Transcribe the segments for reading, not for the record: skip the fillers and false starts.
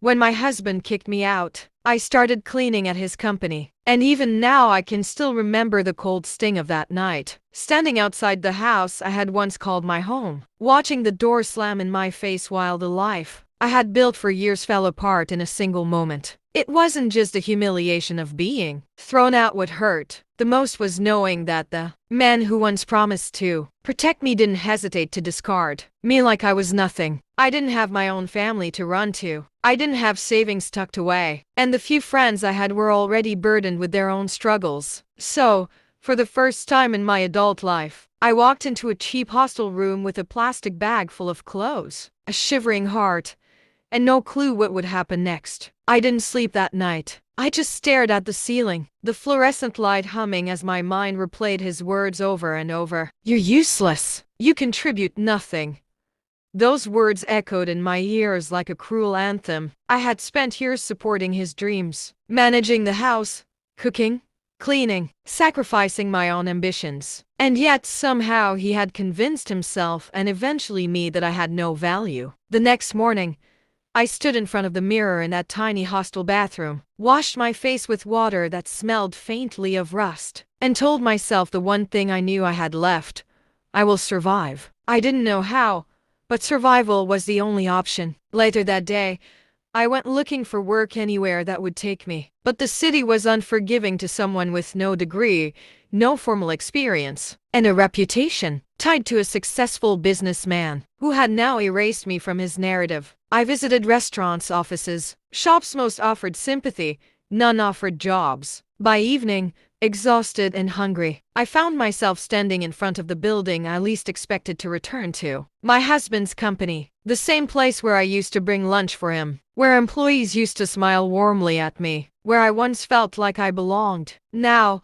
When my husband kicked me out, I started cleaning at his company. And even now I can still remember the cold sting of that night. Standing outside the house I had once called my home, watching the door slam in my face while the life I had built for years fell apart in a single moment. It wasn't just the humiliation of being thrown out what hurt. The most was knowing that the man who once promised to protect me didn't hesitate to discard me like I was nothing. I didn't have my own family to run to. I didn't have savings tucked away. And the few friends I had were already burdened with their own struggles. So, for the first time in my adult life, I walked into a cheap hostel room with a plastic bag full of clothes, a shivering heart, and no clue what would happen next. I didn't sleep that night. I just stared at the ceiling, the fluorescent light humming as my mind replayed his words over and over. "You're useless. You contribute nothing." Those words echoed in my ears like a cruel anthem. I had spent years supporting his dreams, managing the house, cooking, cleaning, sacrificing my own ambitions. And yet somehow he had convinced himself and eventually me that I had no value. The next morning, I stood in front of the mirror in that tiny hostel bathroom, washed my face with water that smelled faintly of rust, and told myself the one thing I knew I had left: I will survive. I didn't know how, but survival was the only option. Later that day, I went looking for work anywhere that would take me. But the city was unforgiving to someone with no degree, no formal experience, and a reputation tied to a successful businessman who had now erased me from his narrative. I visited restaurants, offices, shops. Most offered sympathy, none offered jobs. By evening, exhausted and hungry, I found myself standing in front of the building I least expected to return to. My husband's company, the same place where I used to bring lunch for him, where employees used to smile warmly at me, where I once felt like I belonged. Now,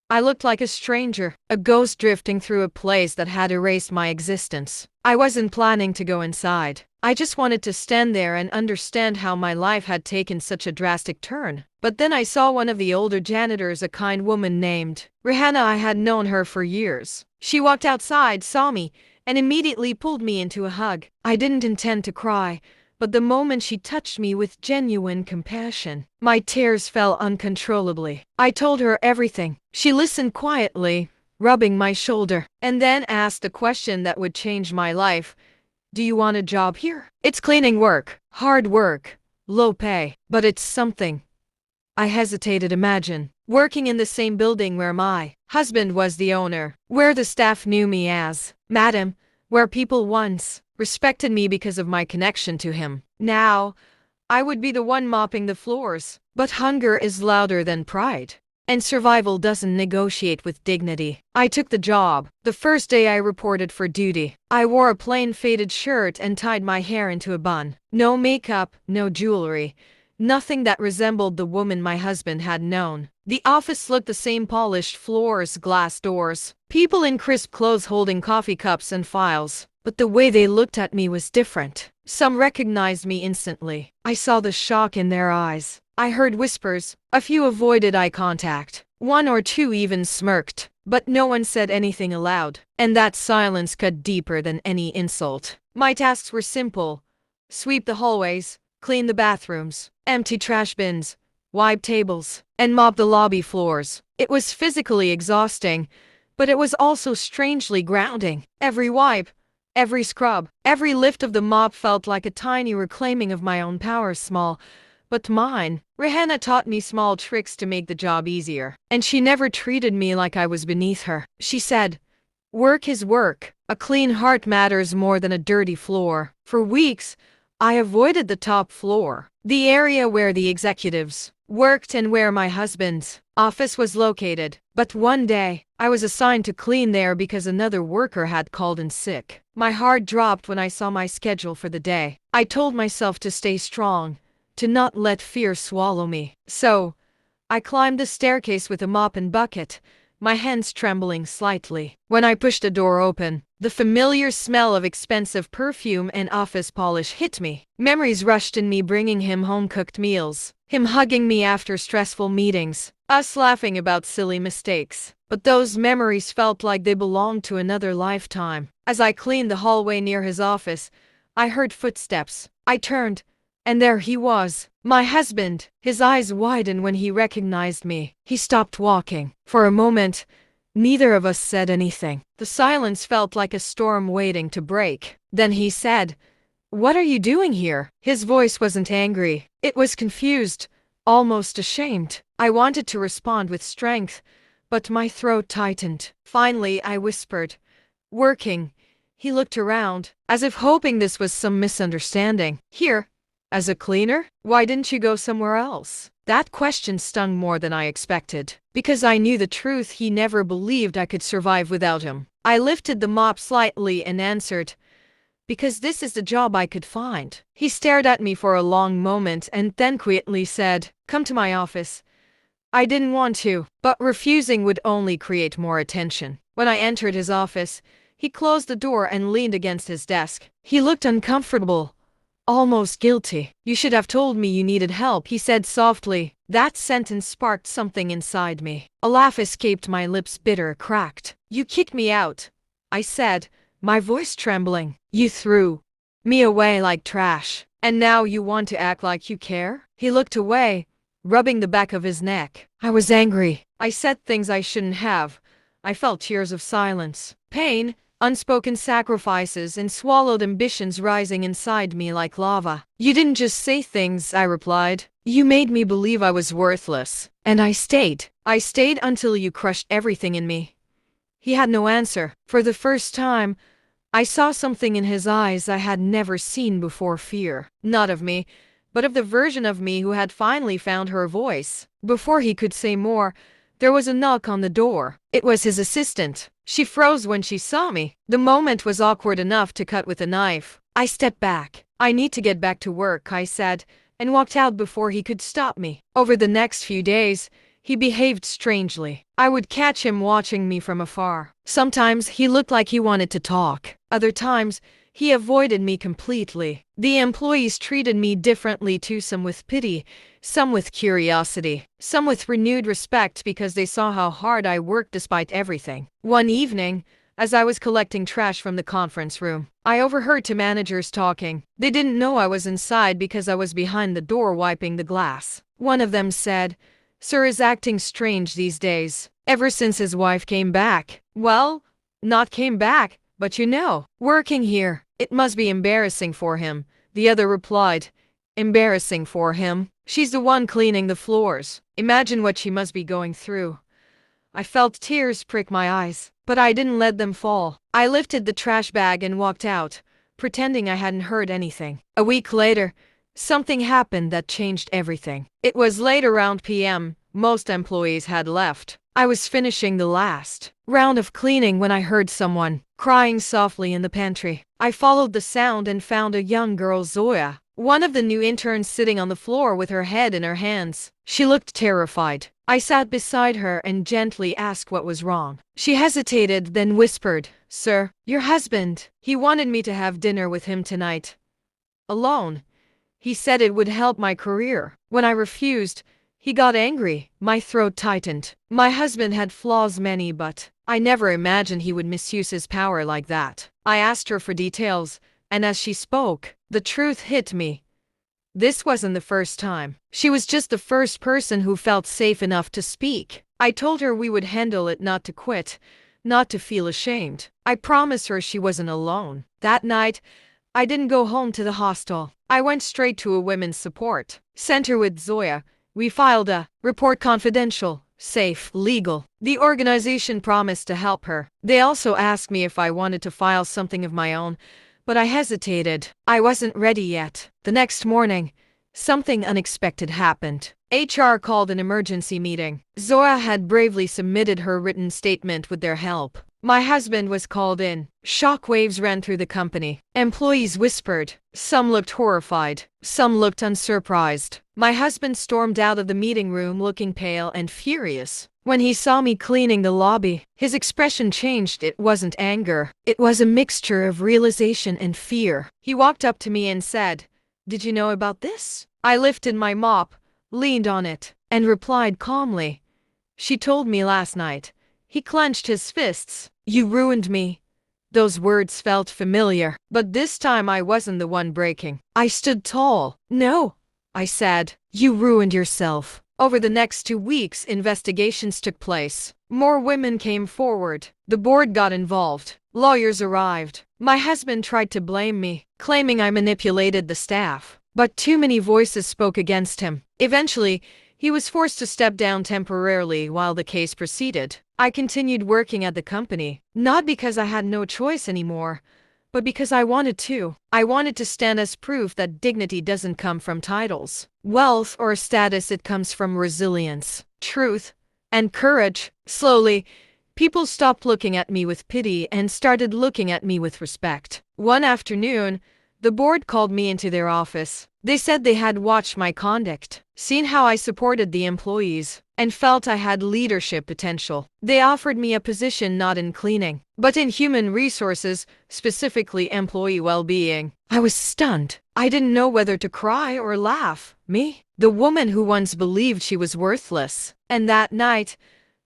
I looked like a stranger, a ghost drifting through a place that had erased my existence. I wasn't planning to go inside. I just wanted to stand there and understand how my life had taken such a drastic turn. But then I saw one of the older janitors, a kind woman named Rihanna. I had known her for years. She walked outside, saw me, and immediately pulled me into a hug. I didn't intend to cry, but the moment she touched me with genuine compassion, my tears fell uncontrollably. I told her everything. She listened quietly, rubbing my shoulder, and then asked a question that would change my life. "Do you want a job here? It's cleaning work, hard work, low pay, but it's something." I hesitated. Imagine working in the same building where my husband was the owner, where the staff knew me as Madam, where people once respected me because of my connection to him. Now, I would be the one mopping the floors. But hunger is louder than pride, and survival doesn't negotiate with dignity. I took the job. The first day I reported for duty, I wore a plain faded shirt and tied my hair into a bun. No makeup, no jewelry, nothing that resembled the woman my husband had known. The office looked the same: polished floors, glass doors, people in crisp clothes holding coffee cups and files. But the way they looked at me was different. Some recognized me instantly. I saw the shock in their eyes. I heard whispers. A few avoided eye contact. One or two even smirked. But no one said anything aloud. And that silence cut deeper than any insult. My tasks were simple: sweep the hallways, clean the bathrooms, empty trash bins, wipe tables, and mop the lobby floors. It was physically exhausting, but it was also strangely grounding. Every wipe, every scrub, every lift of the mop felt like a tiny reclaiming of my own power. Small, but mine. Rihanna taught me small tricks to make the job easier, and she never treated me like I was beneath her. She said, "Work is work. A clean heart matters more than a dirty floor." For weeks, I avoided the top floor, the area where the executives worked and where my husband's office was located. But one day, I was assigned to clean there because another worker had called in sick. My heart dropped when I saw my schedule for the day. I told myself to stay strong, to not let fear swallow me. So, I climbed the staircase with a mop and bucket, my hands trembling slightly. When I pushed the door open, the familiar smell of expensive perfume and office polish hit me. Memories rushed in me, bringing him home-cooked meals, him hugging me after stressful meetings, us laughing about silly mistakes. But those memories felt like they belonged to another lifetime. As I cleaned the hallway near his office, I heard footsteps. I turned, And there he was, my husband. His eyes widened when he recognized me. He stopped walking. For a moment, neither of us said anything. The silence felt like a storm waiting to break. Then he said, "What are you doing here?" His voice wasn't angry. It was confused, almost ashamed. I wanted to respond with strength, but my throat tightened. Finally, I whispered, "Working." He looked around, as if hoping this was some misunderstanding. "Here? As a cleaner? Why didn't you go somewhere else?" That question stung more than I expected, because I knew the truth. He never believed I could survive without him. I lifted the mop slightly and answered, "Because this is the job I could find." He stared at me for a long moment and then quietly said, "Come to my office." I didn't want to, but refusing would only create more attention. When I entered his office, he closed the door and leaned against his desk. He looked uncomfortable, almost guilty. "You should have told me you needed help," he said softly. That sentence sparked something inside me. A laugh escaped my lips, bitter, cracked. "You kicked me out," I said, my voice trembling. "You threw me away like trash. And now you want to act like you care?" He looked away, rubbing the back of his neck. I was angry. I said things I shouldn't have. I felt tears of silence, pain, unspoken sacrifices, and swallowed ambitions rising inside me like lava. "You didn't just say things," I replied. "You made me believe I was worthless. And I stayed. I stayed until you crushed everything in me." He had no answer. For the first time, I saw something in his eyes I had never seen before: fear. Not of me, but of the version of me who had finally found her voice. Before he could say more, there was a knock on the door. It was his assistant. She froze when she saw me. The moment was awkward enough to cut with a knife. I stepped back. "I need to get back to work," I said, and walked out before he could stop me. Over the next few days, he behaved strangely. I would catch him watching me from afar. Sometimes he looked like he wanted to talk. Other times, he avoided me completely. The employees treated me differently too, some with pity, some with curiosity, some with renewed respect because they saw how hard I worked despite everything. One evening, as I was collecting trash from the conference room, I overheard two managers talking. They didn't know I was inside because I was behind the door wiping the glass. One of them said, "Sir is acting strange these days, ever since his wife came back." "Well, not came back, but working here. It must be embarrassing for him," the other replied. "Embarrassing for him? She's the one cleaning the floors. Imagine what she must be going through." I felt tears prick my eyes, but I didn't let them fall. I lifted the trash bag and walked out, pretending I hadn't heard anything. A week later, something happened that changed everything. It was late, around p.m. Most employees had left. I was finishing the last round of cleaning when I heard someone crying softly in the pantry. I followed the sound and found a young girl, Zoya, one of the new interns, sitting on the floor with her head in her hands. She looked terrified. I sat beside her and gently asked what was wrong. She hesitated, then whispered, "Sir, your husband. He wanted me to have dinner with him tonight. Alone. He said it would help my career." When I refused, he got angry. My throat tightened. My husband had flaws, many, but I never imagined he would misuse his power like that. I asked her for details, and as she spoke, the truth hit me. This wasn't the first time. She was just the first person who felt safe enough to speak. I told her we would handle it, not to quit, not to feel ashamed. I promised her she wasn't alone. That night, I didn't go home to the hostel. I went straight to a women's support center with Zoya. We filed a report, confidential, safe, legal. The organization promised to help her. They also asked me if I wanted to file something of my own, but I hesitated. I wasn't ready yet. The next morning, something unexpected happened. HR called an emergency meeting. Zoya had bravely submitted her written statement with their help. My husband was called in. Shockwaves ran through the company. Employees whispered. Some looked horrified. Some looked unsurprised. My husband stormed out of the meeting room looking pale and furious. When he saw me cleaning the lobby, his expression changed. It wasn't anger. It was a mixture of realization and fear. He walked up to me and said, "Did you know about this?" I lifted my mop, leaned on it, and replied calmly, "She told me last night." He clenched his fists. "You ruined me. Those words felt familiar, but this time I wasn't the one breaking. I stood tall. "No," I said. "You ruined yourself." Over the next 2 weeks, investigations took place. More women came forward. The board got involved. Lawyers arrived. My husband tried to blame me, claiming I manipulated the staff. But too many voices spoke against him. Eventually, he was forced to step down temporarily while the case proceeded. I continued working at the company, not because I had no choice anymore, but because I wanted to. I wanted to stand as proof that dignity doesn't come from titles, wealth, or status. It comes from resilience, truth, and courage. Slowly, people stopped looking at me with pity and started looking at me with respect. One afternoon, the board called me into their office. They said they had watched my conduct, seen how I supported the employees, and felt I had leadership potential. They offered me a position not in cleaning, but in human resources, specifically employee well-being. I was stunned. I didn't know whether to cry or laugh. Me, the woman who once believed she was worthless. And that night,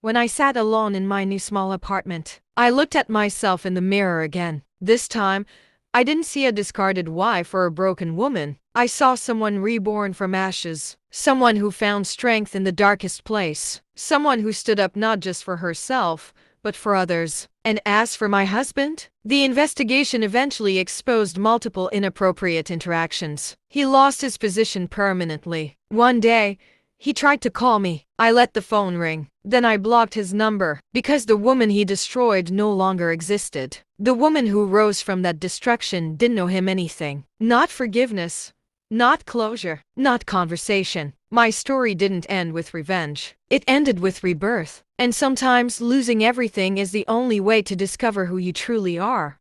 when I sat alone in my new small apartment, I looked at myself in the mirror again. This time, I didn't see a discarded wife or a broken woman. I saw someone reborn from ashes, someone who found strength in the darkest place, someone who stood up not just for herself, but for others. And as for my husband, the investigation eventually exposed multiple inappropriate interactions. He lost his position permanently. One day, he tried to call me. I let the phone ring. Then I blocked his number, because the woman he destroyed no longer existed. The woman who rose from that destruction didn't know him anything. Not forgiveness, not closure, not conversation. My story didn't end with revenge. It ended with rebirth. And sometimes losing everything is the only way to discover who you truly are.